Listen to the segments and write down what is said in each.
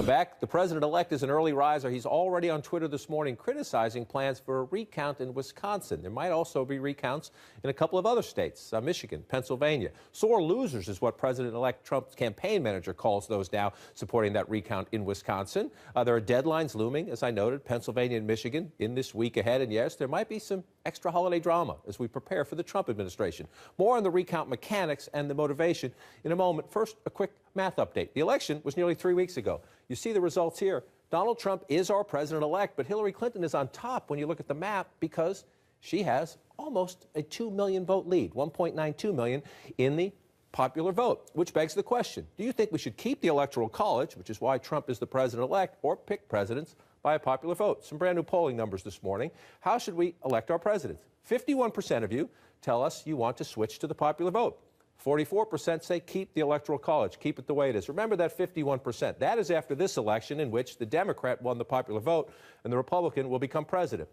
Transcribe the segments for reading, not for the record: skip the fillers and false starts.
Back, the president-elect is an early riser. He's already on Twitter this morning criticizing plans for a recount in Wisconsin. There might also be recounts in a couple of other states, Michigan, Pennsylvania. Sore losers is what President-elect Trump's campaign manager calls those now supporting that recount in Wisconsin. There are deadlines looming, as I noted, Pennsylvania and Michigan in this week ahead. And yes, there might be some extra holiday drama as we prepare for the Trump administration. More on the recount mechanics and the motivation in a moment. First, a quick math update. The election was nearly 3 weeks ago. You see the results here. Donald Trump is our president-elect, but Hillary Clinton is on top when you look at the map because she has almost a 2 million vote lead, 1.92 million in the popular vote, which begs the question, do you think we should keep the Electoral College, which is why Trump is the president-elect, or pick presidents by a popular vote? Some brand new polling numbers this morning. How should we elect our presidents? 51% of you tell us you want to switch to the popular vote. 44% say keep the Electoral College, keep it the way it is. Remember that 51%. That is after this election in which the Democrat won the popular vote and the Republican will become president.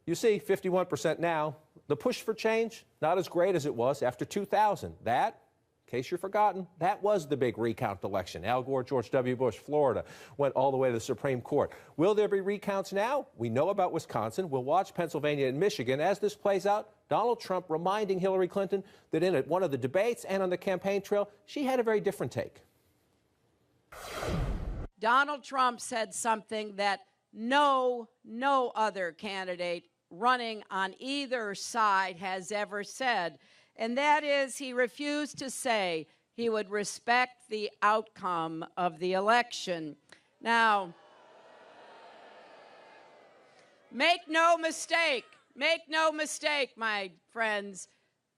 You see, 51% now. The push for change, not as great as it was after 2000. That, in case you're forgotten, that was the big recount election. Al Gore, George W. Bush, Florida, went all the way to the Supreme Court. Will there be recounts now? We know about Wisconsin. We'll watch Pennsylvania and Michigan. As this plays out, Donald Trump reminding Hillary Clinton that in one of the debates and on the campaign trail, she had a very different take. Donald Trump said something that no other candidate running on either side has ever said, and that is he refused to say he would respect the outcome of the election. Now, make no mistake, my friends,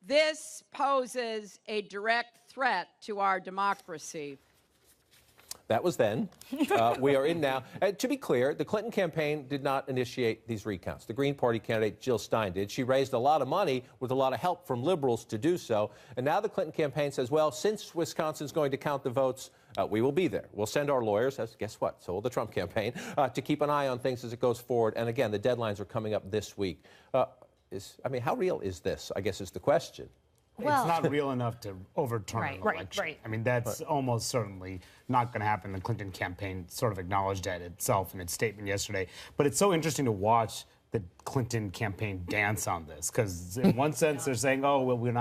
this poses a direct threat to our democracy. That was then. We are in now. To be clear, the Clinton campaign did not initiate these recounts. The Green Party candidate, Jill Stein, did. She raised a lot of money with a lot of help from liberals to do so. And now the Clinton campaign says, well, since Wisconsin's going to count the votes, we will be there. We'll send our lawyers, as guess what, so will the Trump campaign, to keep an eye on things as it goes forward. And again, the deadlines are coming up this week. How real is this, I guess is the question. Well, it's not real enough to overturn an election. Right. I mean, that's almost certainly not going to happen. The Clinton campaign sort of acknowledged that itself in its statement yesterday. But it's so interesting to watch the Clinton campaign dance on this, because in one sense they're saying, oh, well, we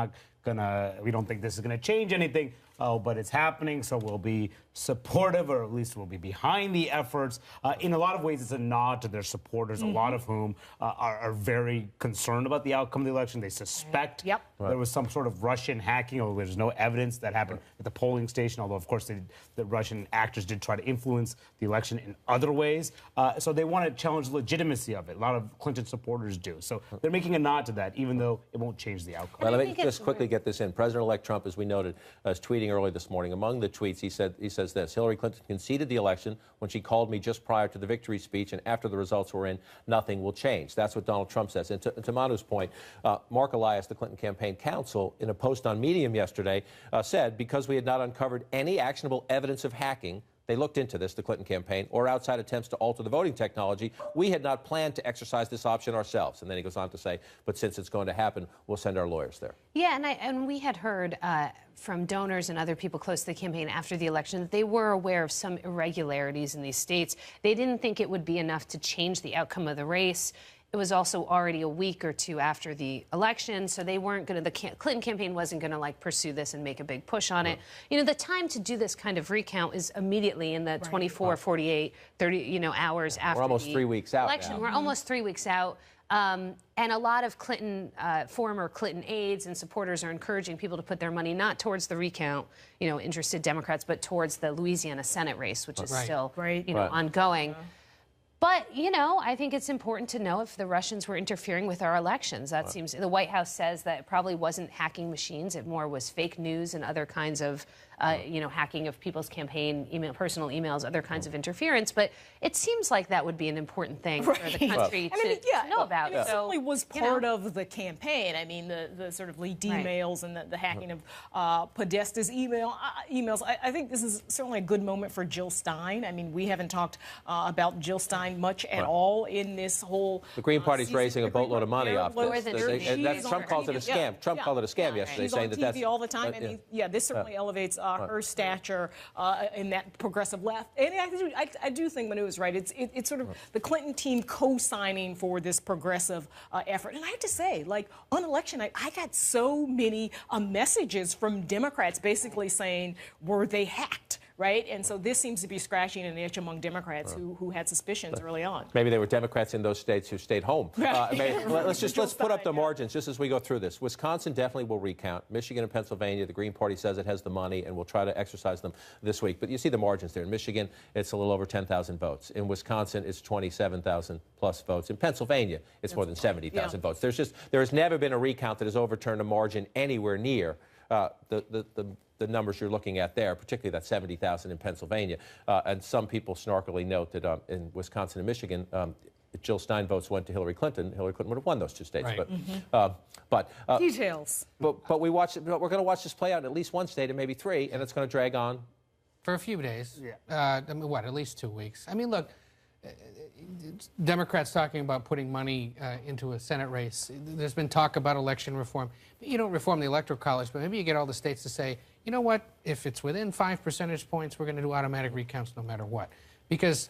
don't think this is going to change anything. Oh, but it's happening, so we'll be supportive, or at least we'll be behind the efforts. In a lot of ways, it's a nod to their supporters, a lot of whom are very concerned about the outcome of the election. They suspect there was some sort of Russian hacking, although there's no evidence that happened at the polling station, although, of course, the Russian actors did try to influence the election in other ways. So they want to challenge the legitimacy of it. A lot of Clinton supporters do. So they're making a nod to that, even though it won't change the outcome. Well, let me just quickly get this in. President-elect Trump, as we noted, is tweeting early this morning. Among the tweets, he says this: Hillary Clinton conceded the election when she called me just prior to the victory speech, and after the results were in, nothing will change. That's what Donald Trump says. And to Manu's point, Mark Elias, the Clinton campaign counsel, in a post on Medium yesterday, said because we had not uncovered any actionable evidence of hacking, they looked into this, the Clinton campaign, or outside attempts to alter the voting technology, we had not planned to exercise this option ourselves. And then he goes on to say, but since it's going to happen, we'll send our lawyers there. Yeah, and we had heard from donors and other people close to the campaign after the election that they were aware of some irregularities in these states. They didn't think it would be enough to change the outcome of the race. It was also already a week or two after the election, so they weren't going to, the Clinton campaign wasn't going to pursue this and make a big push on it. You know, the time to do this kind of recount is immediately in the 24, 48, 30, hours after We're almost the 3 weeks out election. now. We're almost 3 weeks out. And a lot of Clinton, former Clinton aides and supporters are encouraging people to put their money not towards the recount, interested Democrats, but towards the Louisiana Senate race, which is still, ongoing. But, I think it's important to know if the Russians were interfering with our elections. That seems, the White House says that it probably wasn't hacking machines. It more was fake news and other kinds of, hacking of people's campaign, personal emails, other kinds of interference. But it seems like that would be an important thing for the country to know about. It certainly was part of the campaign. I mean, the sort of leaked emails and the hacking of Podesta's emails. I think this is certainly a good moment for Jill Stein. I mean, we haven't talked about Jill Stein much at all in this whole. The Green Party's raising a boatload of money off this. Trump calls it a scam. Trump called it a scam yesterday, She's saying on that TV all the time, and this certainly elevates her stature in that progressive left. And I do think Manu is right. It's sort of the Clinton team co-signing for this progressive effort. And I have to say, like, on election night, I got so many messages from Democrats basically saying, were they hacked? Right? And so this seems to be scratching an itch among Democrats who had suspicions early on. Maybe they were Democrats in those states who stayed home. Let's put up the margins just as we go through this. Wisconsin definitely will recount. Michigan and Pennsylvania, the Green Party says it has the money and will try to exercise them this week. But you see the margins there. In Michigan, it's a little over 10,000 votes. In Wisconsin, it's 27,000 plus votes. In Pennsylvania, it's more than 70,000 votes. There has never been a recount that has overturned a margin anywhere near the numbers you're looking at there, particularly that 70,000 in Pennsylvania. And some people snarkily note that in Wisconsin and Michigan, if Jill Stein votes went to Hillary Clinton would have won those two states. Right. But details. But we're going to watch this play out in at least one state and maybe three, and it's going to drag on for a few days. Yeah. I mean, what, at least 2 weeks? I mean, look, Democrats talking about putting money into a Senate race. There's been talk about election reform. You don't reform the Electoral College, but maybe you get all the states to say, you know what, if it's within 5 percentage points, we're going to do automatic recounts no matter what. Because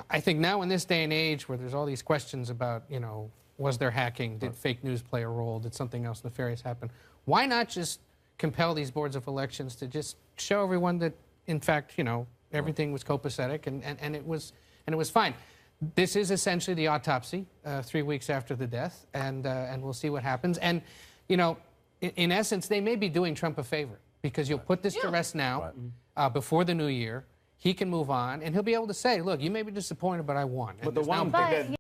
I think now in this day and age where there's all these questions about, you know, was there hacking? Did fake news play a role? Did something else nefarious happen? Why not just compel these boards of elections to just show everyone that, in fact, you know, everything was copacetic and it was fine. This is essentially the autopsy 3 weeks after the death, and we'll see what happens. And, you know, in essence, they may be doing Trump a favor because you'll put this to rest now before the new year. He can move on, and he'll be able to say, look, you may be disappointed, but I won. But the one thing that